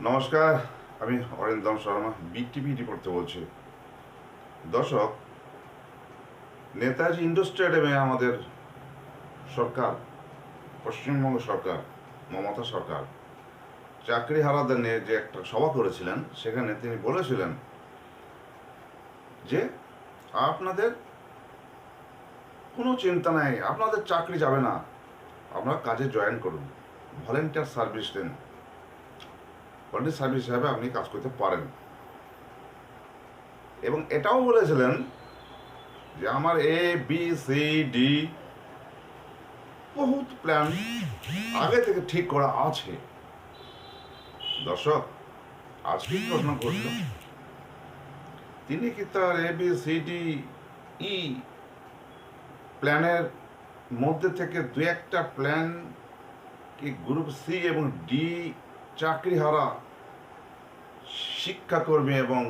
নমস্কার, আমি অরিন্দম শর্মা বিটিভি রিপোর্টে বলছি। দর্শক, নেতাজি ইন্ডোর স্টেডিয়ামে আমাদের সরকার, পশ্চিমবঙ্গ সরকার, মমতা সরকার চাকরি হারাদের নিয়ে যে একটা সভা করেছিলেন, সেখানে তিনি বলেছিলেন যে আপনাদের কোনো চিন্তা নেই, আপনাদের চাকরি যাবে না, আপনারা কাজে জয়েন করুন, ভলেন্টিয়ার সার্ভিস দেন, ভলেন্টিয়ার সার্ভিস হিসাবে আপনি কাজ করতে পারেন। এবং এটাও বলেছিলেন যে আমার ABCD বহুত প্ল্যান আগে থেকে ঠিক করা আছে। দর্শক, আজকে ঘটনা ঘটল, তিনি কি তার ABCD প্ল্যানের মধ্যে থেকে দু একটা প্ল্যান কি গ্রুপ C এবং D চাকরিহারা শিক্ষাকর্মী এবং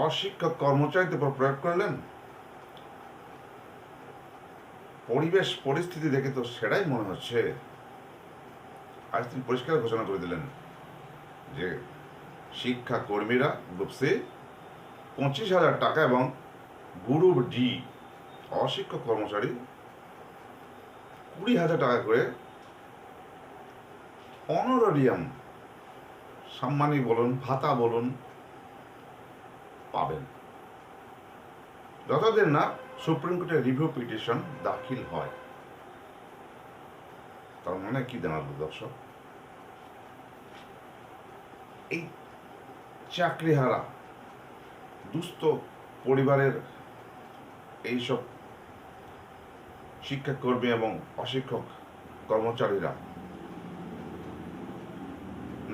অশিক্ষক কর্মচারীদের উপর প্রয়োগ করলেন? পরিবেশ পরিস্থিতি দেখে তো সেটাই মনে হচ্ছে। আজ তিনি পরিষ্কার ঘোষণা করে দিলেন যে শিক্ষাকর্মীরা গ্রুপ C 25,000 টাকা এবং গ্রুপ D অশিক্ষক কর্মচারী 20,000 টাকা করে অনারারিয়াম, সম্মানী বলুন, ভাতা বলুন, পাবেন যতদিন না সুপ্রিম কোর্টে রিভিউ পিটিশন দাখিল হয়। তার মানে কি দাঁড়ালো দর্শক? এই চাকরিহারা দুস্থ পরিবারের এইসব শিক্ষাকর্মী এবং অশিক্ষক কর্মচারীরা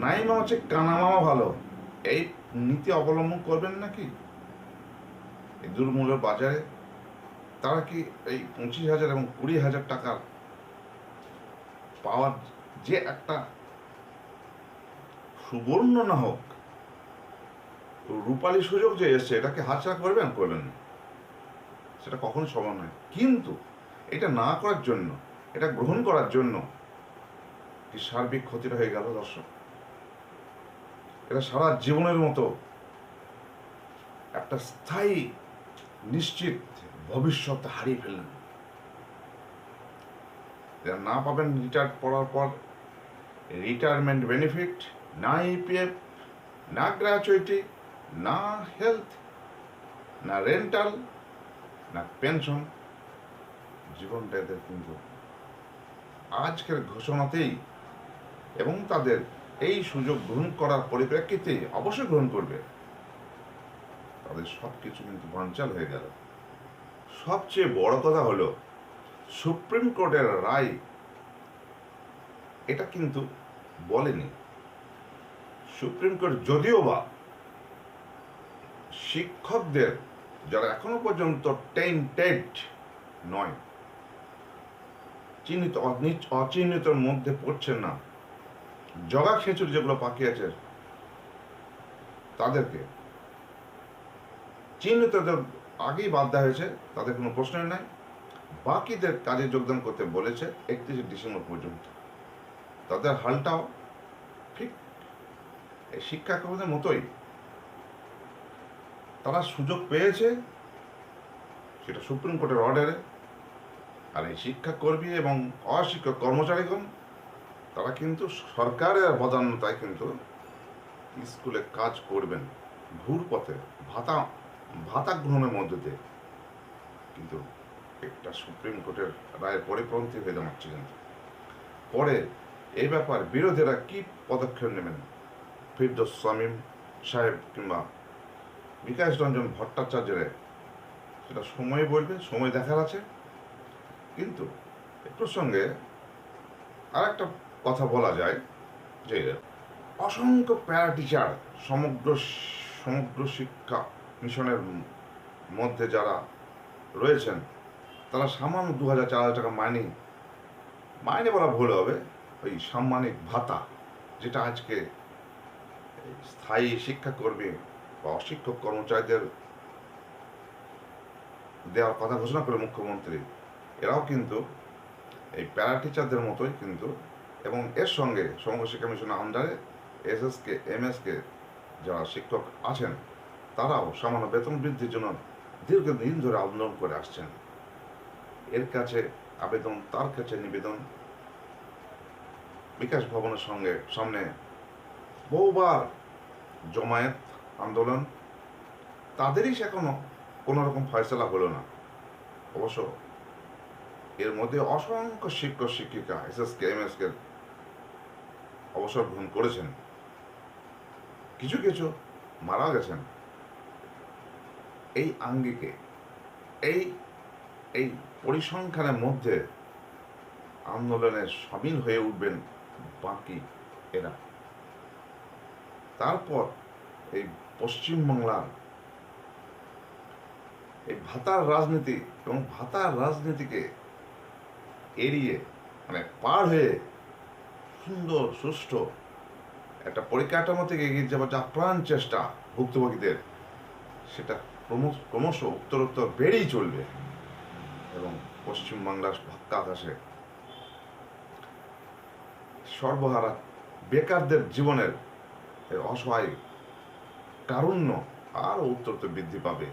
নাই মামা হচ্ছে কানা মামা ভালো, এই নীতি অবলম্বন করবেন নাকি? এই দুর্মূল্যের বাজারে তারা কি এই 25,000 এবং 20,000 টাকা পাওয়ার যে একটা সুবর্ণ না হোক রূপালী সুযোগ যে এসছে, এটাকে হাতছাড়া করবেন? করবেন না, সেটা কখনো সম্ভব নয়। কিন্তু এটা না করার জন্য, এটা গ্রহণ করার জন্য কি সার্বিক ক্ষতিটা হয়ে গেল দর্শক? এটা সারা জীবনের মতো একটা স্থায়ী নিশ্চিত ভবিষ্যৎ হারিয়ে ফেললেন। না পাবেন রিটায়ার করার পর রিটায়ারমেন্ট বেনিফিট, না EPF, না গ্র্যাচুইটি, না হেলথ, না রেন্টাল, না পেনশন। জীবনটা এদের কিন্তু আজকের ঘোষণাতেই এবং তাদের এই সুযোগ গ্রহণ করার পরিপ্রেক্ষিতে অবশ্যই গ্রহণ করবে, তাদের সব কিছু কিন্তু বানচাল হয়ে গেল। সবচেয়ে বড় কথা হলো সুপ্রিম কোর্টের রায় এটা কিন্তু বলেনি। সুপ্রিম কোর্ট যদিও বা শিক্ষকদের যারা এখনো পর্যন্ত টেন্টেড নয়, চিহ্নিত অচিহ্নিতর মধ্যে পড়ছেন না, জগা খেঁচুর যেগুলো বাকি আছে তাদেরকে চিহ্নিতদের আগেই বাদ দেওয়া হয়েছে, তাদের কোনো প্রশ্নই নাই। বাকিদের কাজে যোগদান করতে বলেছে 31 ডিসেম্বর পর্যন্ত। তাদের হালটাও ঠিক এই শিক্ষাকর্মীদের মতোই, তারা সুযোগ পেয়েছে সেটা সুপ্রিম কোর্টের অর্ডারে। আর এই শিক্ষাকর্মী এবং অশিক্ষক কর্মচারীগণ তারা কিন্তু সরকারের বদান্যতায় কিন্তু স্কুলে কাজ করবেন ঘুর পথে, ভাতা গ্রহণের মধ্যে দিয়ে। কিন্তু একটা সুপ্রিম কোর্টের রায়ের পরিপন্থী হয়ে দাঁড়াচ্ছে। কিন্তু পরে এই ব্যাপার বিরোধীরা কি পদক্ষেপ নেবেন, ফিরদৌস শামীম সাহেব কিংবা বিকাশ রঞ্জন ভট্টাচার্যের, সেটা সময় বলবে, সময় দেখার আছে। কিন্তু এ প্রসঙ্গে আর একটা কথা বলা যায় যে অসংখ্য প্যারা টিচার সমগ্র শিক্ষা মিশনের মধ্যে যারা রয়েছেন, তারা সামান্য 2,000-4,000 টাকা মাইনে বলা ভুল হবে, ওই সাম্মানিক ভাতা যেটা আজকে স্থায়ী শিক্ষাকর্মী বা অশিক্ষক কর্মচারীদের দেওয়ার কথা ঘোষণা করে মুখ্যমন্ত্রী, এরাও কিন্তু এই প্যারা টিচারদের মতোই কিন্তু, এবং এর সঙ্গে সমগ্র শিক্ষা মিশনের আন্ডারে এসএসকে এমএসকে যারা শিক্ষক আছেন তারাও সামান্য বেতন বৃদ্ধির জন্য দীর্ঘদিন ধরে আন্দোলন করে আসছেন। এর কাছে আবেদন, তার কাছে নিবেদন, বিকাশ ভবনের সামনে বহুবার জমায়েত আন্দোলন, তাদেরই এখনো কোনো রকম ফয়সলা হলো না। অবশ্য এর মধ্যে অসংখ্য শিক্ষক শিক্ষিকা এসএসকে এমএসকে অবসর গ্রহণ করেছেন, কিছু কিছু মারা গেছেন। এই আঙ্গিকে এই এই পরিসংখ্যানের মধ্যে আন্দোলনে সামিল হয়ে উঠবেন বাকি এরা। তারপর এই পশ্চিমবাংলার এই ভাতার রাজনীতি এবং ভাতার রাজনীতিকে এড়িয়ে মানে পার হয়ে সুন্দর সুষ্ঠু একটা পরিকাঠামো থেকে এগিয়ে যাওয়ার যা প্রাণ চেষ্টা ভুক্তভোগীদের, সেটা ক্রমশ উত্তরোত্তর বেড়েই চলবে এবং পশ্চিমবাংলার ভাক্কা আকাশে সর্বহারা বেকারদের জীবনের অসহায় কারুণ্য আরও উত্তরোত্তর বৃদ্ধি পাবে।